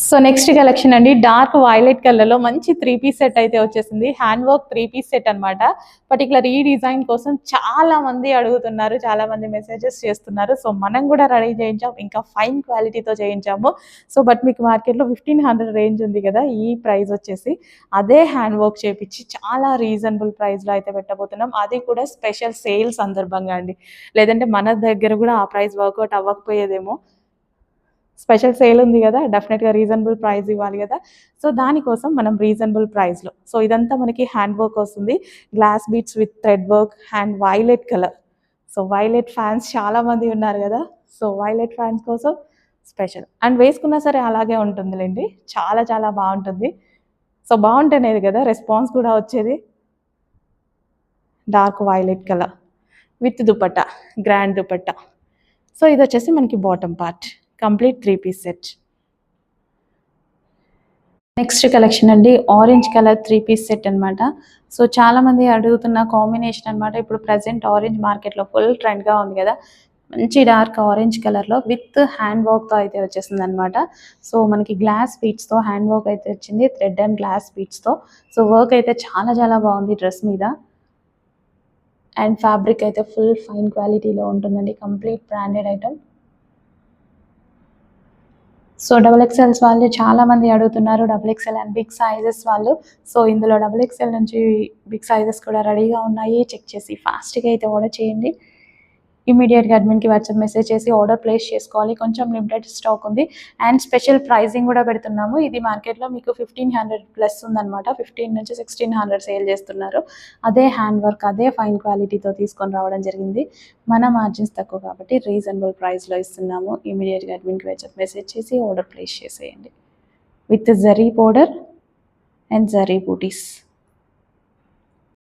So next collection అండి, dark violet colour లో మంచి 3 పీస్ సెట్ అయితే వచ్చేసింది. హ్యాండ్ వర్క్ 3 పీస్ సెట్ అనమాట. పర్టికులర్ ఈ డిజైన్ కోసం చాలా మంది అడుగుతున్నారు, చాలా మంది మెసేజెస్ చేస్తున్నారు. సో మనం కూడా రెడీ చేయించాం, ఇంకా ఫైన్ క్వాలిటీతో చేయించాము. సో బట్ మీకు మార్కెట్లో 1500 రేంజ్ ఉంది కదా, ఈ ప్రైస్ వచ్చేసి అదే హ్యాండ్ వర్క్ చేపించి చాలా రీజనబుల్ ప్రైస్లో అయితే పెట్టబోతున్నాం. అది కూడా స్పెషల్ సేల్ సందర్భంగా అండి. లేదంటే మన దగ్గర కూడా ఆ ప్రైస్ వర్కౌట్ అవ్వకపోయేదేమో. స్పెషల్ సేల్ ఉంది కదా, డెఫినెట్గా రీజనబుల్ ప్రైస్ ఇవ్వాలి కదా. సో దానికోసం మనం రీజనబుల్ ప్రైస్లో. సో ఇదంతా మనకి హ్యాండ్ వర్క్ వస్తుంది, glass beads with thread work and violet colour. So violet fans చాలామంది ఉన్నారు కదా, సో వైలెట్ ఫ్యాన్స్ కోసం స్పెషల్. అండ్ వేసుకున్నా సరే అలాగే ఉంటుందిలేండి, చాలా చాలా బాగుంటుంది. సో బాగుంటేనేది కదా రెస్పాన్స్ కూడా వచ్చేది. Dark violet colour with dupatta, grand dupatta. So ఇది వచ్చేసి మనకి bottom part, complete 3 piece set. Next collection అండి, ఆరెంజ్ కలర్ 3 పీస్ సెట్ అనమాట. సో చాలా మంది అడుగుతున్న కాంబినేషన్ అనమాట. ఇప్పుడు ప్రజెంట్ ఆరెంజ్ మార్కెట్లో ఫుల్ ట్రెండ్గా ఉంది కదా, మంచి డార్క్ ఆరెంజ్ కలర్లో విత్ హ్యాండ్ వర్క్తో అయితే వచ్చేసింది అనమాట. సో మనకి గ్లాస్ బీట్స్తో హ్యాండ్ వర్క్ అయితే వచ్చింది, థ్రెడ్ అండ్ గ్లాస్ బీట్స్తో. సో వర్క్ అయితే చాలా చాలా బాగుంది డ్రెస్ మీద. అండ్ ఫ్యాబ్రిక్ అయితే ఫుల్ ఫైన్ క్వాలిటీలో ఉంటుందండి, complete branded item. So XXLs వాళ్ళు చాలా మంది అడుగుతున్నారు, XXL అండ్ బిగ్ సైజెస్ వాళ్ళు. సో ఇందులో XXL నుంచి బిగ్ సైజెస్ కూడా రెడీగా ఉన్నాయి. చెక్ చేసి ఫాస్ట్గా అయితే ఆర్డర్ చేయండి. ఇమీడియట్గా అడ్మిన్కి వాట్సాప్ మెసేజ్ చేసి ఆర్డర్ ప్లేస్ చేసుకోవాలి. కొంచెం లిమిటెడ్ స్టాక్ ఉంది అండ్ స్పెషల్ ప్రైజింగ్ కూడా పెడుతున్నాము. ఇది మార్కెట్లో మీకు 1500 ప్లస్ ఉందన్నమాట. 15 నుంచి 1600 సేల్ చేస్తున్నారు. అదే హ్యాండ్ వర్క్, అదే ఫైన్ క్వాలిటీతో తీసుకొని రావడం జరిగింది. మన మార్జిన్స్ తక్కువ కాబట్టి రీజనబుల్ ప్రైస్లో ఇస్తున్నాము. ఇమీడియట్గా అడ్మిన్కి వాట్సాప్ మెసేజ్ చేసి ఆర్డర్ ప్లేస్ చేసేయండి with zari border and zari booties.